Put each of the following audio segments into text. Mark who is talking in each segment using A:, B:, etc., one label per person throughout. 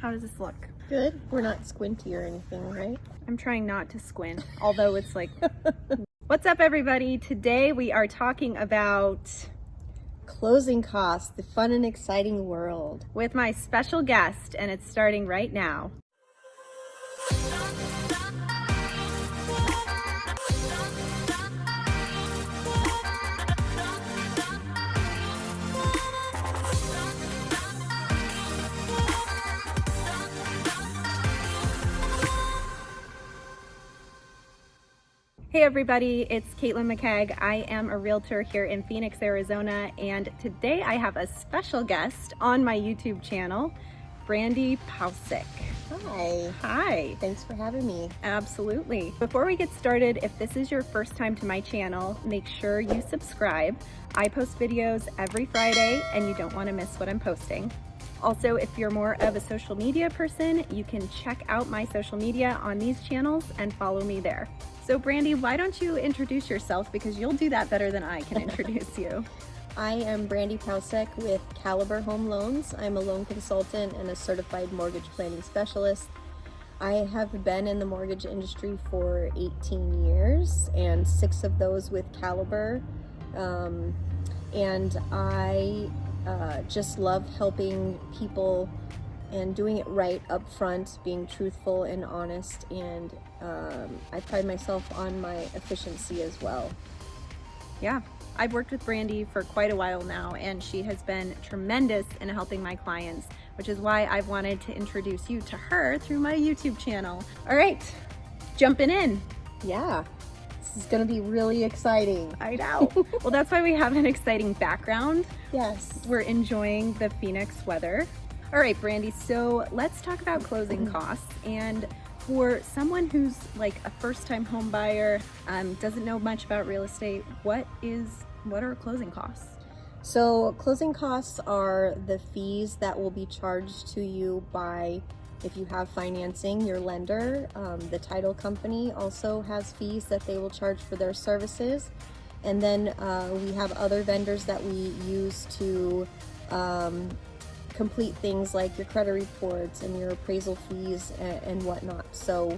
A: How does this look?
B: Good. We're not squinty or anything, right?
A: I'm trying not to squint, although it's like... What's up, everybody? Today we are talking about
B: closing costs, the fun and exciting world,
A: with my special guest, and it's starting right now. Hey everybody, it's Caitlin McKegg. I am a realtor here in Phoenix, Arizona, and today I have a special guest on my YouTube channel, Brandi Paucek.
B: Hi.
A: Hi.
B: Thanks for having me.
A: Absolutely. Before we get started, if this is your first time to my channel, make sure you subscribe. I post videos every Friday and you don't want to miss what I'm posting. Also, if you're more of a social media person, you can check out my social media on these channels and follow me there. So Brandi, why don't you introduce yourself, because you'll do that better than I can introduce you.
B: I am Brandi Paucek with Caliber Home Loans. I'm a loan consultant and a certified mortgage planning specialist. I have been in the mortgage industry for 18 years and 6 of those with Caliber. And I just love helping people and doing it right up front, being truthful and honest, and I pride myself on my efficiency as well.
A: Yeah, I've worked with Brandi for quite a while now, and she has been tremendous in helping my clients, which is why I've wanted to introduce you to her through my YouTube channel. All right, jumping in.
B: Yeah, this is gonna be really exciting.
A: I know. Well, that's why we have an exciting background.
B: Yes.
A: We're enjoying the Phoenix weather. All right, Brandi, so let's talk about closing costs. And for someone who's like a first-time home buyer, doesn't know much about real estate, what are closing costs?
B: So closing costs are the fees that will be charged to you by, if you have financing, your lender. The title company also has fees that they will charge for their services. And then we have other vendors that we use to complete things like your credit reports and your appraisal fees and whatnot. So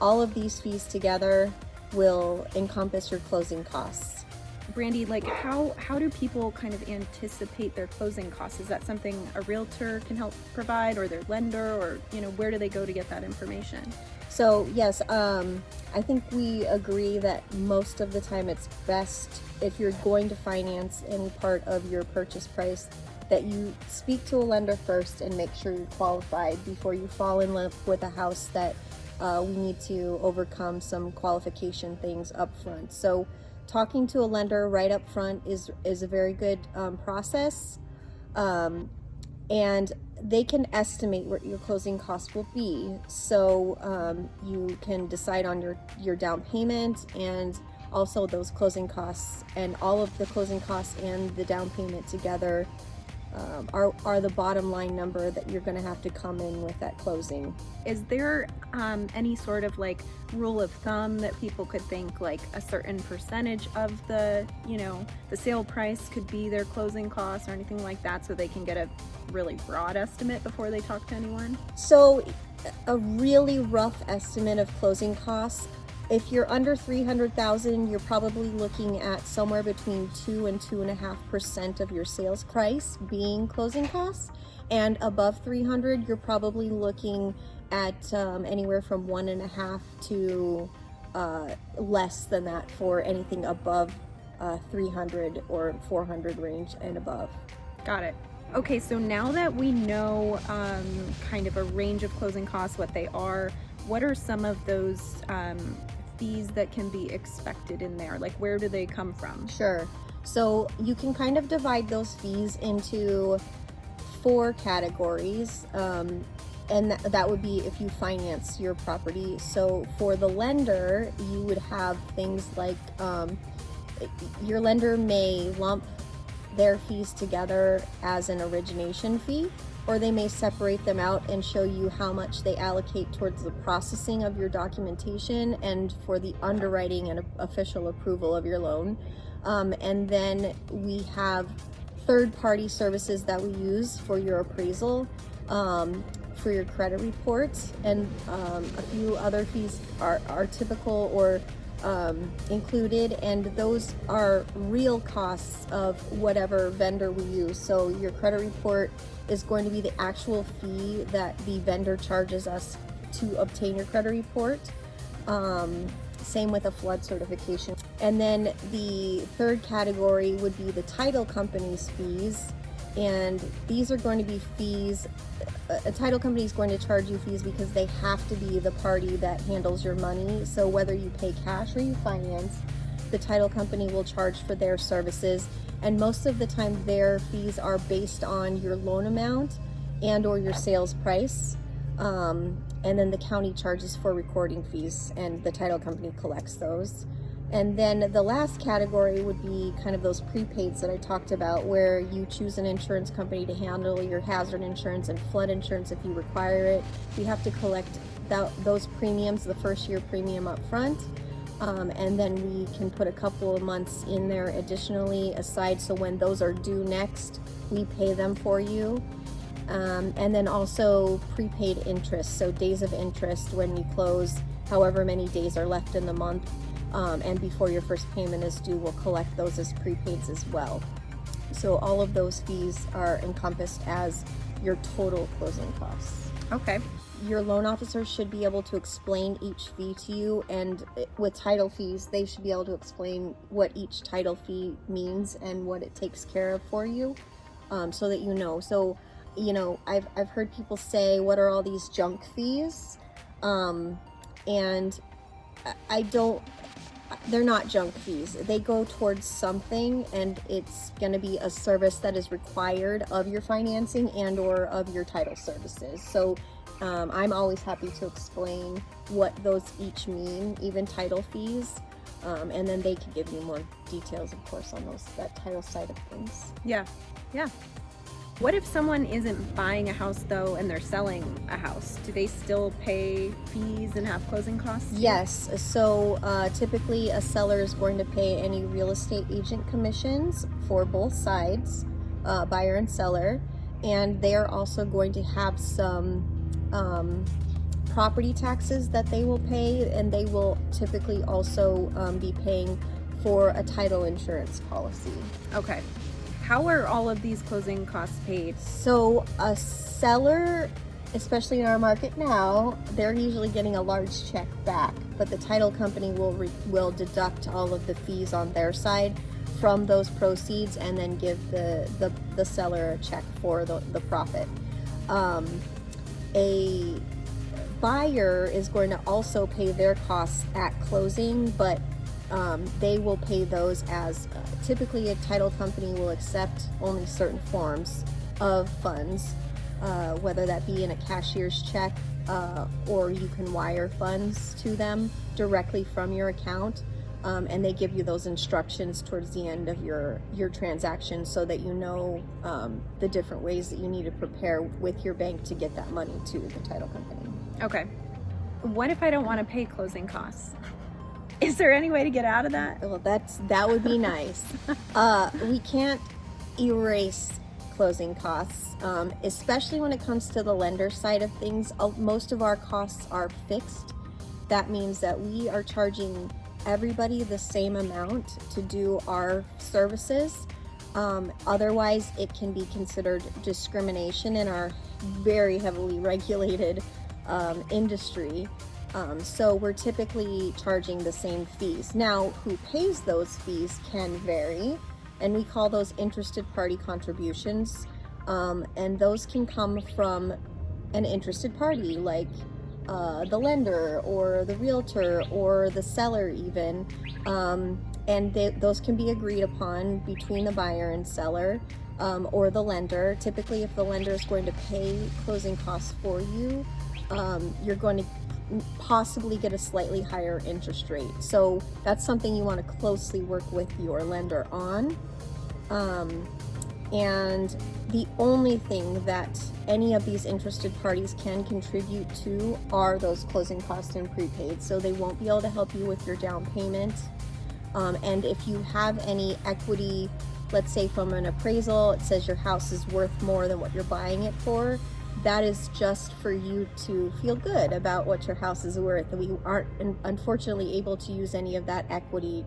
B: all of these fees together will encompass your closing costs.
A: Brandi, like how do people kind of anticipate their closing costs? Is that something a realtor can help provide, or their lender, or where do they go to get that information?
B: So yes, I think we agree that most of the time it's best, if you're going to finance any part of your purchase price, that you speak to a lender first and make sure you're qualified before you fall in love with a house that we need to overcome some qualification things up front. So talking to a lender right up front is a very good process, and they can estimate what your closing costs will be. So you can decide on your down payment and also those closing costs, and all of the closing costs and the down payment together are the bottom line number that you're going to have to come in with at closing.
A: Is there any sort of like rule of thumb that people could think, like a certain percentage of the the sale price could be their closing costs or anything like that, so they can get a really broad estimate before they talk to anyone? So
B: a really rough estimate of closing costs, if you're under 300,000, you're probably looking at somewhere between 2 and 2.5% of your sales price being closing costs. And above 300, you're probably looking at anywhere from 1.5 to less than that for anything above 300 or 400 range and above.
A: Got it. Okay, so now that we know kind of a range of closing costs, what they are, what are some of those fees that can be expected in there? Like, where do they come from?
B: Sure. So you can kind of divide those fees into 4 categories, and that would be if you finance your property. So for the lender, you would have things like your lender may lump their fees together as an origination fee, or they may separate them out and show you how much they allocate towards the processing of your documentation and for the underwriting and official approval of your loan. And then we have third-party services that we use for your appraisal. for your credit report, and a few other fees are typical or included, and those are real costs of whatever vendor we use. So your credit report is going to be the actual fee that the vendor charges us to obtain your credit report. Same with a flood certification. And then the third category would be the title company's fees, and these are going to be fees. A title company is going to charge you fees because they have to be the party that handles your money. So whether you pay cash or you finance, the title company will charge for their services, and most of the time their fees are based on your loan amount and or your sales price. And then the county charges for recording fees, and the title company collects those. And then the last category would be kind of those prepaids that I talked about, where you choose an insurance company to handle your hazard insurance and flood insurance if you require it. You have to collect those premiums, the first year premium up front, and then we can put a couple of months in there additionally aside, so when those are due next, we pay them for you. And then also prepaid interest, so days of interest when you close, however many days are left in the month, and before your first payment is due, we'll collect those as prepaids as well. So all of those fees are encompassed as your total closing costs.
A: Okay.
B: Your loan officer should be able to explain each fee to you, and with title fees, they should be able to explain what each title fee means and what it takes care of for you, so that you know. So you know, I've heard people say, what are all these junk fees? And they're not junk fees. They go towards something, and it's going to be a service that is required of your financing and or of your title services. So I'm always happy to explain what those each mean, even title fees. And then they can give you more details, of course, on that title side of things.
A: Yeah. What if someone isn't buying a house though and they're selling a house? Do they still pay fees and have closing costs?
B: Yes. So typically a seller is going to pay any real estate agent commissions for both sides, buyer and seller, and they are also going to have some property taxes that they will pay, and they will typically also be paying for a title insurance policy.
A: Okay. How are all of these closing costs paid?
B: So a seller, especially in our market now, they're usually getting a large check back, but the title company will deduct all of the fees on their side from those proceeds, and then give the seller a check for the profit. A buyer is going to also pay their costs at closing, but they will pay those as typically a title company will accept only certain forms of funds, whether that be in a cashier's check, or you can wire funds to them directly from your account, and they give you those instructions towards the end of your transaction, so that you know the different ways that you need to prepare with your bank to get that money to the title company.
A: Okay. What if I don't want to pay closing costs? Is there any way to get out of that?
B: Well, that would be nice. We can't erase closing costs, especially when it comes to the lender side of things. Most of our costs are fixed. That means that we are charging everybody the same amount to do our services. Otherwise, it can be considered discrimination in our very heavily regulated industry. So we're typically charging the same fees. Now, who pays those fees can vary, and we call those interested party contributions. And those can come from an interested party, like the lender or the realtor or the seller even. And those can be agreed upon between the buyer and seller, or the lender. Typically, if the lender is going to pay closing costs for you, you're going to possibly get a slightly higher interest rate. So that's something you want to closely work with your lender on. And the only thing that any of these interested parties can contribute to are those closing costs and prepaid. So they won't be able to help you with your down payment. And if you have any equity, let's say from an appraisal, it says your house is worth more than what you're buying it for, that is just for you to feel good about what your house is worth. We aren't unfortunately able to use any of that equity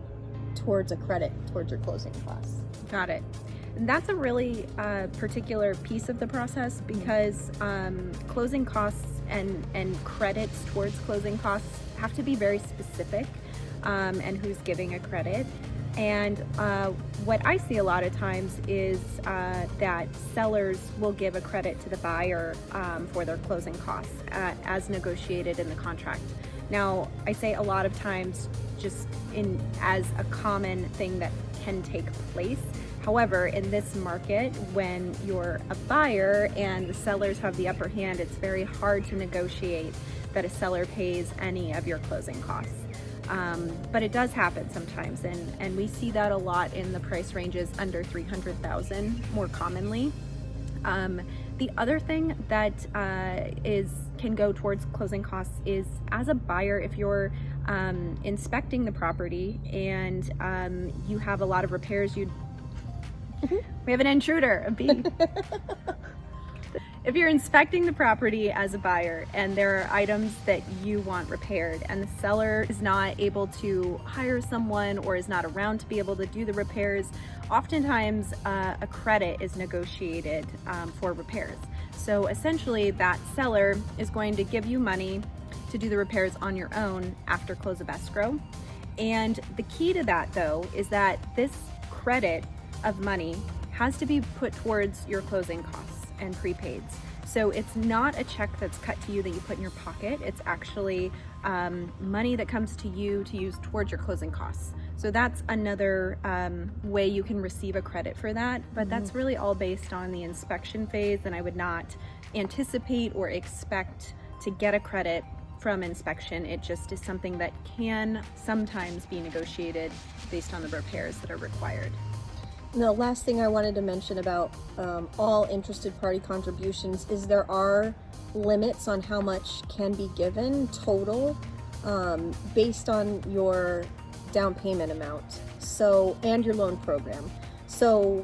B: towards a credit towards your closing costs.
A: Got it. And that's a really particular piece of the process, because closing costs and credits towards closing costs have to be very specific, and who's giving a credit. And what I see a lot of times is that sellers will give a credit to the buyer for their closing costs as negotiated in the contract. Now, I say a lot of times just as a common thing that can take place. However, in this market, when you're a buyer and the sellers have the upper hand, it's very hard to negotiate that a seller pays any of your closing costs. But it does happen sometimes, and we see that a lot in the price ranges under $300,000 more commonly. The other thing that can go towards closing costs is, as a buyer, if you're inspecting the property and you have a lot of repairs, we have an intruder, a bee. If you're inspecting the property as a buyer and there are items that you want repaired and the seller is not able to hire someone or is not around to be able to do the repairs, oftentimes a credit is negotiated for repairs. So essentially that seller is going to give you money to do the repairs on your own after close of escrow. And the key to that, though, is that this credit of money has to be put towards your closing costs and prepaids. So it's not a check that's cut to you that you put in your pocket. It's actually money that comes to you to use towards your closing costs. So that's another way you can receive a credit for that. But that's really all based on the inspection phase, and I would not anticipate or expect to get a credit from inspection. It just is something that can sometimes be negotiated based on the repairs that are required.
B: The last thing I wanted to mention about all interested party contributions is there are limits on how much can be given total based on your down payment amount, and your loan program. So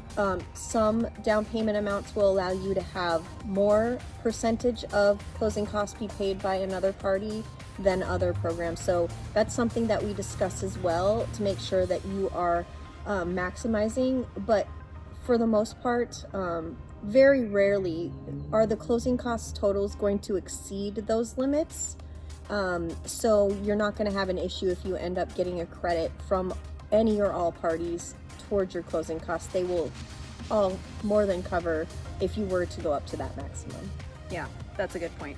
B: some down payment amounts will allow you to have more percentage of closing costs be paid by another party than other programs. So that's something that we discuss as well to make sure that you are maximizing. But for the most part, very rarely are the closing costs totals going to exceed those limits. So you're not going to have an issue if you end up getting a credit from any or all parties towards your closing costs. They will all more than cover if you were to go up to that maximum.
A: Yeah, that's a good point.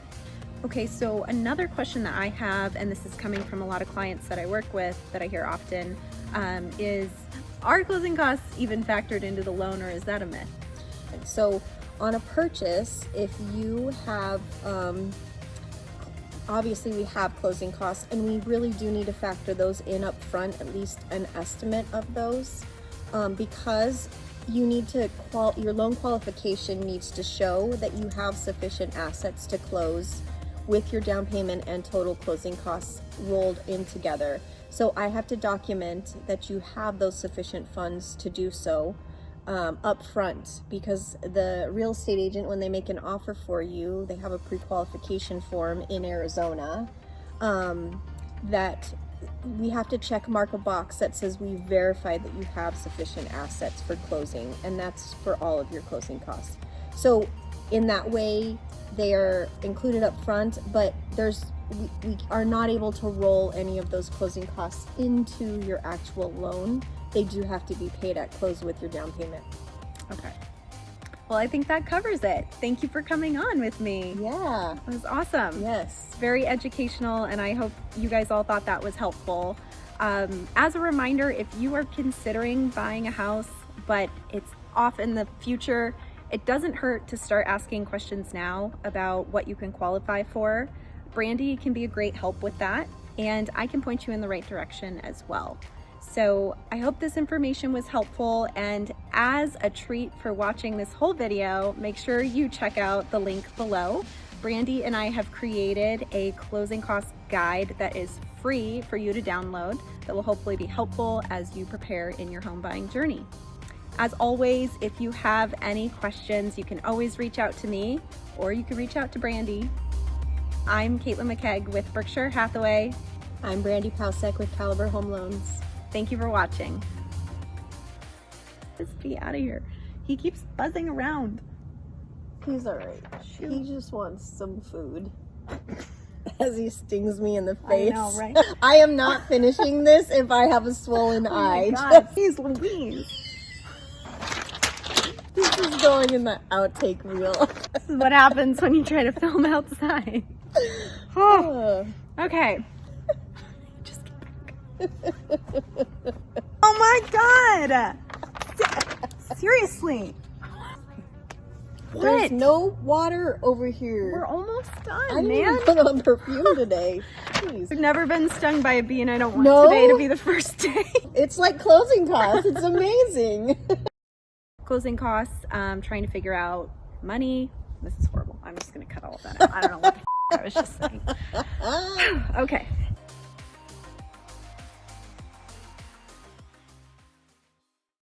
A: Okay, so another question that I have, and this is coming from a lot of clients that I work with that I hear often, is, are closing costs even factored into the loan, or is that a myth?
B: So on a purchase, if you have, obviously we have closing costs, and we really do need to factor those in up front, at least an estimate of those, because you need to, your loan qualification needs to show that you have sufficient assets to close with your down payment and total closing costs rolled in together. So I have to document that you have those sufficient funds to do so up front, because the real estate agent, when they make an offer for you, they have a pre-qualification form in Arizona that we have to mark a box that says we verified that you have sufficient assets for closing, and that's for all of your closing costs. So in that way, they are included up front, but we are not able to roll any of those closing costs into your actual loan. They do have to be paid at close with your down payment.
A: Okay. Well, I think that covers it. Thank you for coming on with me.
B: Yeah.
A: It was awesome.
B: Yes.
A: Very educational, and I hope you guys all thought that was helpful. As a reminder, if you are considering buying a house, but it's off in the future, it doesn't hurt to start asking questions now about what you can qualify for. Brandi can be a great help with that, and I can point you in the right direction as well. So I hope this information was helpful, and as a treat for watching this whole video, make sure you check out the link below. Brandi and I have created a closing cost guide that is free for you to download that will hopefully be helpful as you prepare in your home buying journey. As always, if you have any questions, you can always reach out to me or you can reach out to Brandi. I'm Caitlin McKegg with Berkshire Hathaway.
B: I'm Brandi Paucek with Caliber Home Loans.
A: Thank you for watching. Just be out of here. He keeps buzzing around.
B: He's alright. He just wants some food. As he stings me in the face.
A: I know, right?
B: I am not finishing this if I have a swollen eye.
A: Oh my God, jeez Louise.
B: This is going in the outtake reel.
A: This is what happens when you try to film outside. Oh, okay. Just get back. Oh my God! Seriously.
B: There's
A: What?
B: no water over here.
A: We're almost done,
B: I didn't
A: man.
B: even put on perfume today. Jeez.
A: I've never been stung by a bee and I don't want
B: No?
A: today to be the first day.
B: It's like closing costs. It's amazing.
A: Closing costs, trying to figure out money. This is horrible. I'm just going to cut all of that out. I don't know what the I was just saying. Okay.